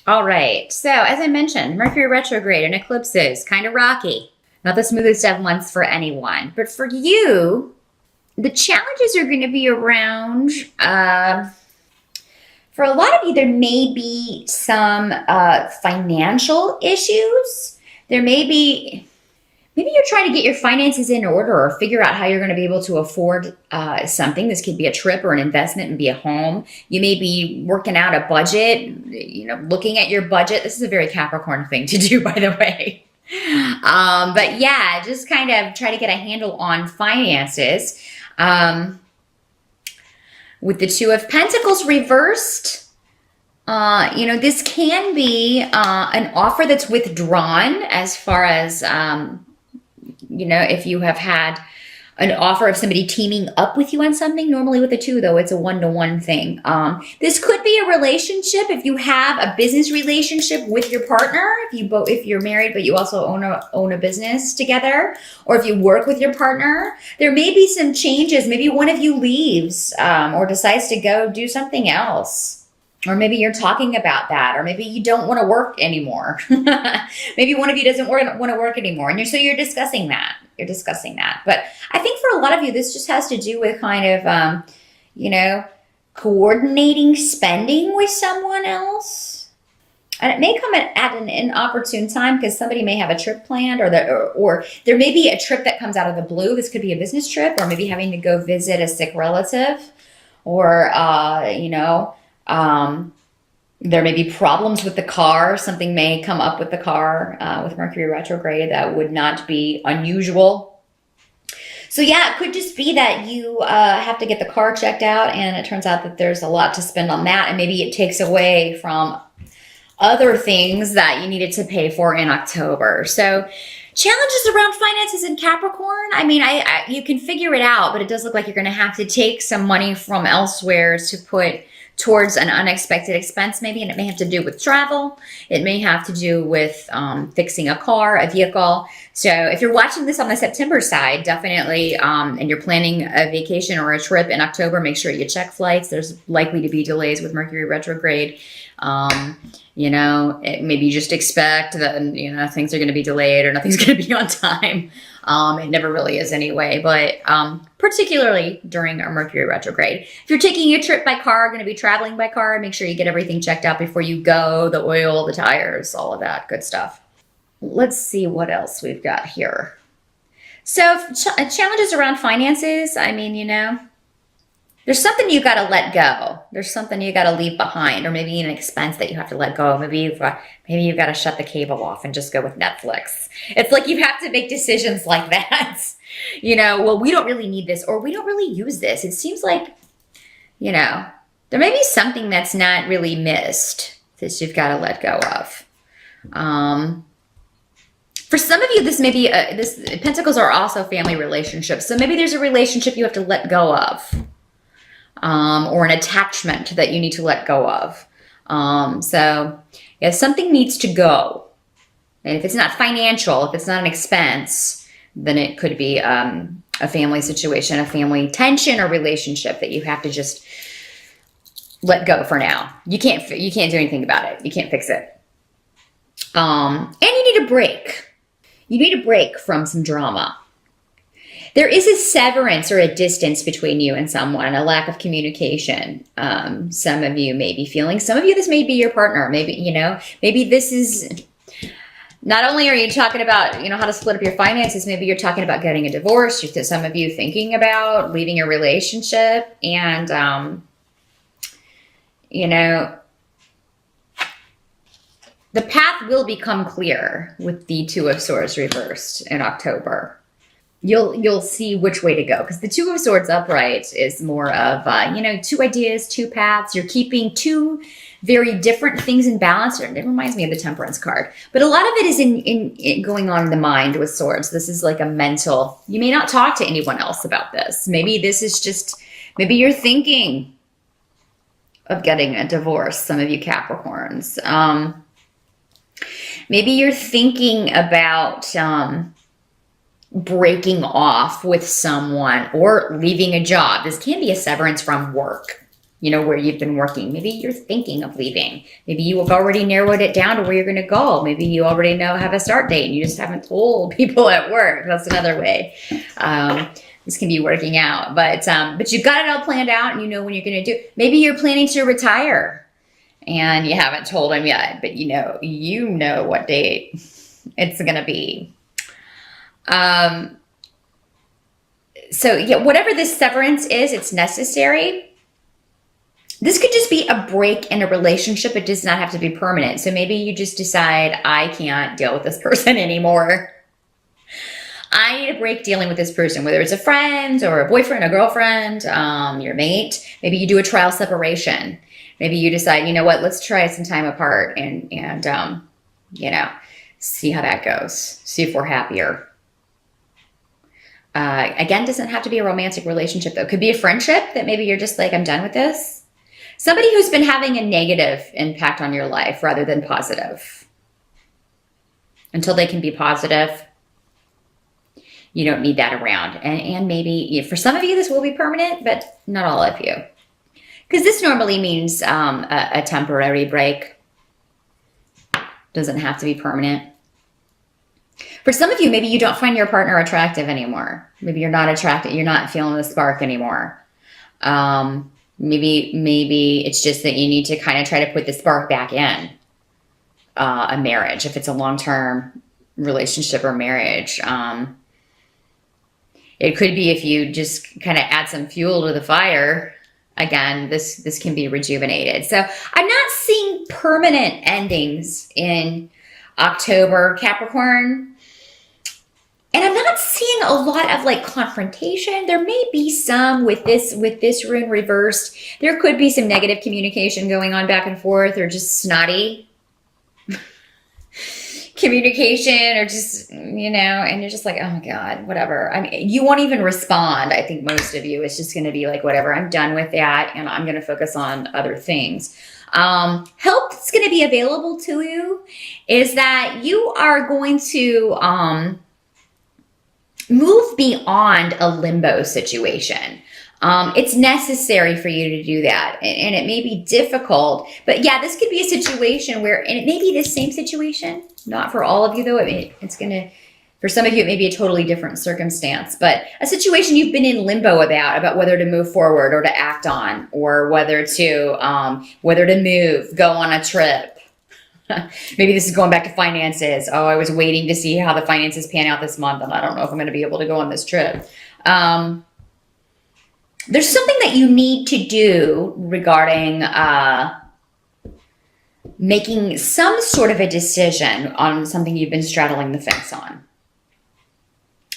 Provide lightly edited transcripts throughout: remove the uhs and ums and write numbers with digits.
All right. So as I mentioned, Mercury retrograde and eclipses, kind of rocky. Not the smoothest of months for anyone. But for you, the challenges are going to be around, for a lot of you, there may be some financial issues. There may be, maybe you're trying to get your finances in order or figure out how you're going to be able to afford something. This could be a trip or an investment and be a home. You may be working out a budget, looking at your budget. This is a very Capricorn thing to do, by the way. But yeah, just kind of try to get a handle on finances. With the Two of Pentacles reversed, this can be an offer that's withdrawn as far as, if you have had an offer of somebody teaming up with you on something. Normally with the two, though, it's a one-to-one thing. This could be a relationship if you have a business relationship with your partner, if you're married but you also own a business together, or if you work with your partner. There may be some changes. Maybe one of you leaves or decides to go do something else. Or maybe you're talking about that, or maybe you don't want to work anymore. Maybe one of you doesn't want to work anymore, and you're discussing that. But I think for a lot of you, this just has to do with kind of, coordinating spending with someone else. And it may come at an inopportune time because somebody may have a trip planned, or there may be a trip that comes out of the blue. This could be a business trip, or maybe having to go visit a sick relative, or, there may be problems with the car. Something may come up with the car with Mercury retrograde that would not be unusual. So yeah, it could just be that you have to get the car checked out, and it turns out that there's a lot to spend on that, and maybe it takes away from other things that you needed to pay for in October. So challenges around finances in Capricorn. I mean, you can figure it out, but it does look like you're going to have to take some money from elsewhere to put towards an unexpected expense maybe, and it may have to do with travel. It may have to do with fixing a car, a vehicle. So if you're watching this on the September side, definitely, and you're planning a vacation or a trip in October, make sure you check flights. There's likely to be delays with Mercury retrograde. Maybe you just expect that, things are going to be delayed or nothing's going to be on time. It never really is anyway, but particularly during a Mercury retrograde. If you're taking a trip by car, going to be traveling by car, make sure you get everything checked out before you go, the oil, the tires, all of that good stuff. Let's see what else we've got here. So challenges around finances, I mean, there's something you got to let go. There's something you got to leave behind, or maybe an expense that you have to let go. Maybe you've got to shut the cable off and just go with Netflix. It's like you have to make decisions like that. Well, we don't really need this, or we don't really use this. It seems like, there may be something that's not really missed that you've got to let go of. For some of you, this may be, Pentacles are also family relationships. So maybe there's a relationship you have to let go of. Or an attachment that you need to let go of. So yeah, something needs to go. And if it's not financial, if it's not an expense, then it could be a family situation, a family tension or relationship that you have to just let go for now. You can't do anything about it. You can't fix it. And you need a break. You need a break from some drama. There is a severance or a distance between you and someone, a lack of communication. Some of you may be feeling, some of you, this may be your partner. Maybe, maybe this is, not only are you talking about, how to split up your finances, maybe you're talking about getting a divorce. Some of you thinking about leaving your relationship, and, the path will become clear with the Two of Swords reversed in October. You'll see which way to go, because the Two of Swords upright is more of, two ideas, two paths. You're keeping two very different things in balance. It reminds me of the Temperance card. But a lot of it is in going on in the mind with swords. This is like a mental, you may not talk to anyone else about this. Maybe this is just, maybe you're thinking of getting a divorce, some of you Capricorns. Maybe you're thinking about breaking off with someone or leaving a job. This can be a severance from work. where you've been working. Maybe you're thinking of leaving. Maybe you have already narrowed it down to where you're going to go. Maybe you already have a start date and you just haven't told people at work. That's another way. This can be working out, but you've got it all planned out and you know when you're going to do. Maybe you're planning to retire and you haven't told them yet, but you know what date it's going to be. So yeah, whatever this severance is, it's necessary. This could just be a break in a relationship. It does not have to be permanent. So maybe you just decide, I can't deal with this person anymore. I need a break dealing with this person, whether it's a friend or a boyfriend, a girlfriend, your mate. Maybe you do a trial separation. Maybe you decide, you know what, let's try some time apart and see how that goes. See if we're happier. Again, doesn't have to be a romantic relationship though. It could be a friendship that maybe you're just like, I'm done with this. Somebody who's been having a negative impact on your life rather than positive. Until they can be positive, you don't need that around. And maybe for some of you, this will be permanent, but not all of you. Because this normally means a temporary break. Doesn't have to be permanent. For some of you, maybe you don't find your partner attractive anymore. Maybe you're not attracted. You're not feeling the spark anymore. Maybe it's just that you need to kind of try to put the spark back in a marriage, if it's a long-term relationship or marriage. It could be if you just kind of add some fuel to the fire. Again, this can be rejuvenated. So I'm not seeing permanent endings in October, Capricorn. And I'm not seeing a lot of like confrontation. There may be some with this rune reversed. There could be some negative communication going on back and forth, or just snotty communication, or just, and you're just like, oh my God, whatever. I mean, you won't even respond. I think most of you, it's just going to be like, whatever, I'm done with that. And I'm going to focus on other things. Help that's going to be available to you is that you are going to, move beyond a limbo situation. It's necessary for you to do that. And it may be difficult, but yeah, this could be a situation where, and it may be the same situation, not for all of you though. For some of you, it may be a totally different circumstance, but a situation you've been in limbo about whether to move forward or to act on, or whether to move, go on a trip. Maybe this is going back to finances. Oh, I was waiting to see how the finances pan out this month, and I don't know if I'm going to be able to go on this trip. There's something that you need to do regarding making some sort of a decision on something you've been straddling the fence on.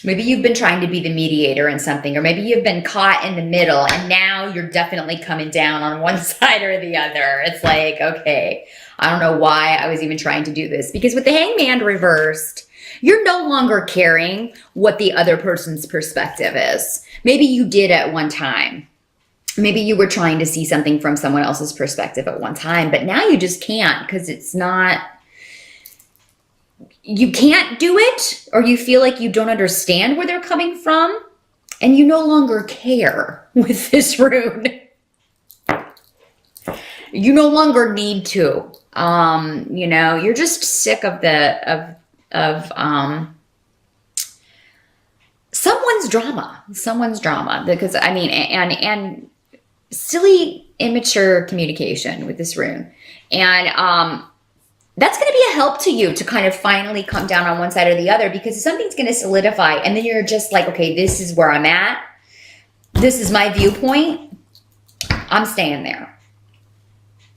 Maybe you've been trying to be the mediator in something, or maybe you've been caught in the middle and now you're definitely coming down on one side or the other. It's like, okay, I don't know why I was even trying to do this, because with the Hangman reversed, you're no longer caring what the other person's perspective is. Maybe you did at one time. Maybe you were trying to see something from someone else's perspective at one time, but now you just can't, because you can't do it, or you feel like you don't understand where they're coming from, and you no longer care with this rune. You no longer need to. You're just sick of someone's drama, because and silly, immature communication with this rune. And that's going to be a help to you to kind of finally come down on one side or the other, because something's going to solidify, and then you're just like, okay, this is where I'm at. This is my viewpoint. I'm staying there.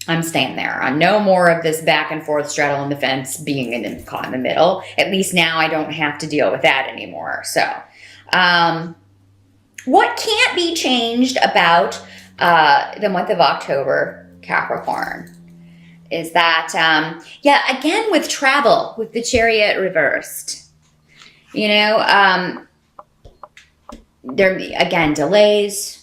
No more of this back and forth straddling the fence, being caught in the middle. At least now I don't have to deal with that anymore. So, what can't be changed about the month of October, Capricorn, is that, again, with travel, with the Chariot reversed, there, again, delays.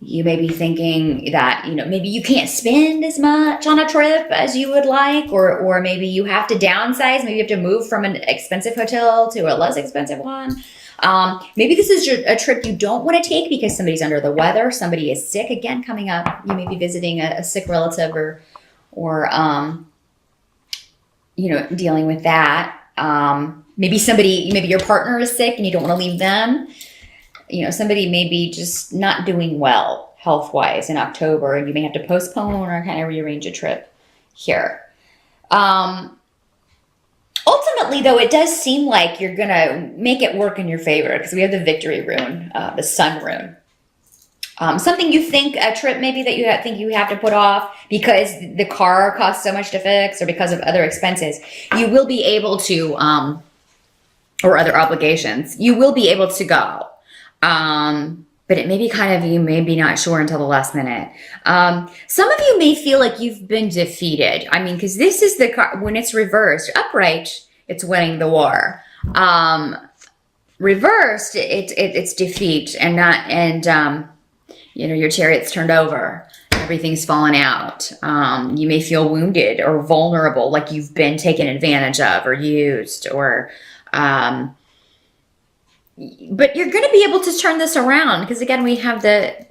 You may be thinking that, maybe you can't spend as much on a trip as you would like, or maybe you have to downsize. Maybe you have to move from an expensive hotel to a less expensive one. Maybe this is a trip you don't want to take because somebody's under the weather, somebody is sick. Again, coming up, you may be visiting a sick relative or dealing with that. Maybe your partner is sick and you don't want to leave them. Somebody may be just not doing well health-wise in October, and you may have to postpone or kind of rearrange a trip here. Ultimately, though, it does seem like you're going to make it work in your favor because we have the victory rune, the sun rune. Something you think, a trip maybe that you think you have to put off because the car costs so much to fix or because of other expenses, you will be able to, or other obligations, you will be able to go. But it may be you may be not sure until the last minute. Some of you may feel like you've been defeated. Because this is the card, when it's reversed, upright, it's winning the war. Reversed, it's defeat your chariot's turned over. Everything's fallen out. You may feel wounded or vulnerable, like you've been taken advantage of or used or, but you're going to be able to turn this around because again, we have the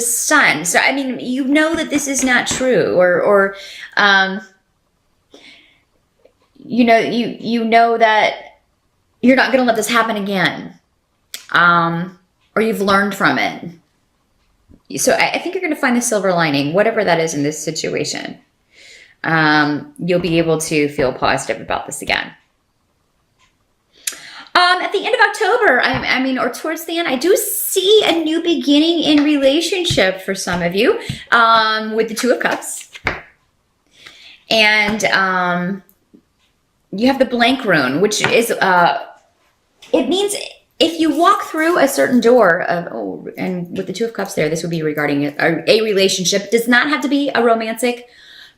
sun. So, that this is not true or that you're not going to let this happen again. Or you've learned from it. So I think you're going to find the silver lining, whatever that is in this situation. You'll be able to feel positive about this again. At the end of October, or towards the end, I do see a new beginning in relationship for some of you with the Two of Cups. And you have the blank rune, which is, it means if you walk through a certain door and with the Two of Cups there, this would be regarding a relationship. It does not have to be a romantic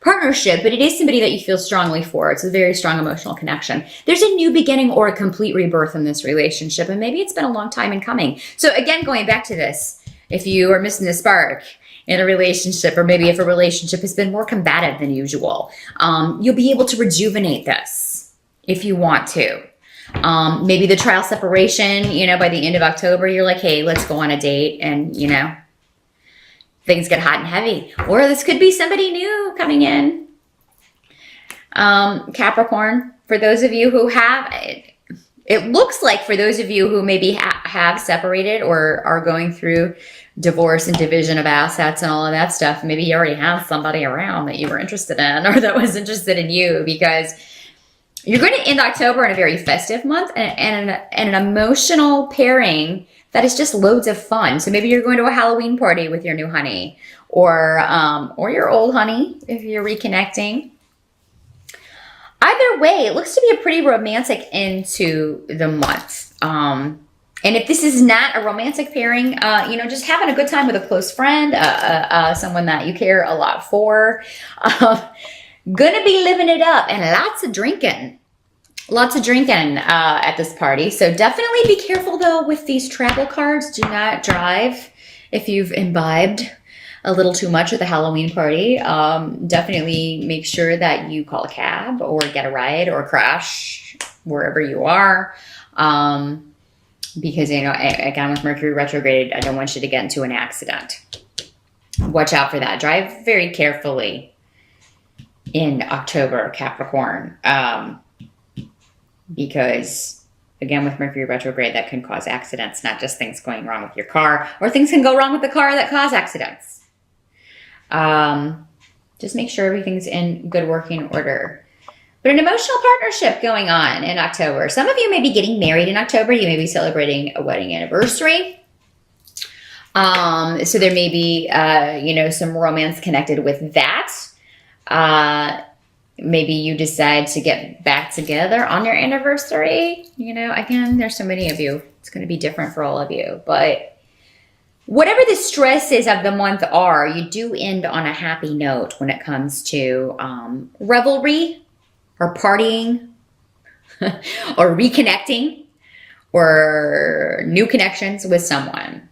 partnership, but it is somebody that you feel strongly for. It's a very strong emotional connection. There's a new beginning or a complete rebirth in this relationship, and maybe it's been a long time in coming. So again, going back to this, if you are missing the spark in a relationship, or maybe if a relationship has been more combative than usual, you'll be able to rejuvenate this if you want to. Maybe the trial separation, by the end of October, you're like, hey, let's go on a date, and things get hot and heavy. Or this could be somebody new coming in. Capricorn, for those of you who have, it looks like for those of you who maybe have separated or are going through divorce and division of assets and all of that stuff, maybe you already have somebody around that you were interested in or that was interested in you, because you're going to end October in a very festive month and an emotional pairing that is just loads of fun. So maybe you're going to a Halloween party with your new honey or your old honey if you're reconnecting. Either way, it looks to be a pretty romantic end to the month. And if this is not a romantic pairing, just having a good time with a close friend, someone that you care a lot for, gonna be living it up and lots of drinking. Lots of drinking at this party. So definitely be careful, though, with these travel cards. Do not drive if you've imbibed a little too much at the Halloween party. Definitely make sure that you call a cab or get a ride or crash wherever you are. Because, again, with Mercury retrograde, I don't want you to get into an accident. Watch out for that. Drive very carefully in October, Capricorn. Because, again, with Mercury retrograde, that can cause accidents, not just things going wrong with your car, or things can go wrong with the car that cause accidents. Just make sure everything's in good working order. But an emotional partnership going on in October. Some of you may be getting married in October. You may be celebrating a wedding anniversary. So there may be, some romance connected with that. Maybe you decide to get back together on your anniversary. Again, there's so many of you. It's going to be different for all of you. But whatever the stresses of the month are, you do end on a happy note when it comes to revelry or partying or reconnecting or new connections with someone.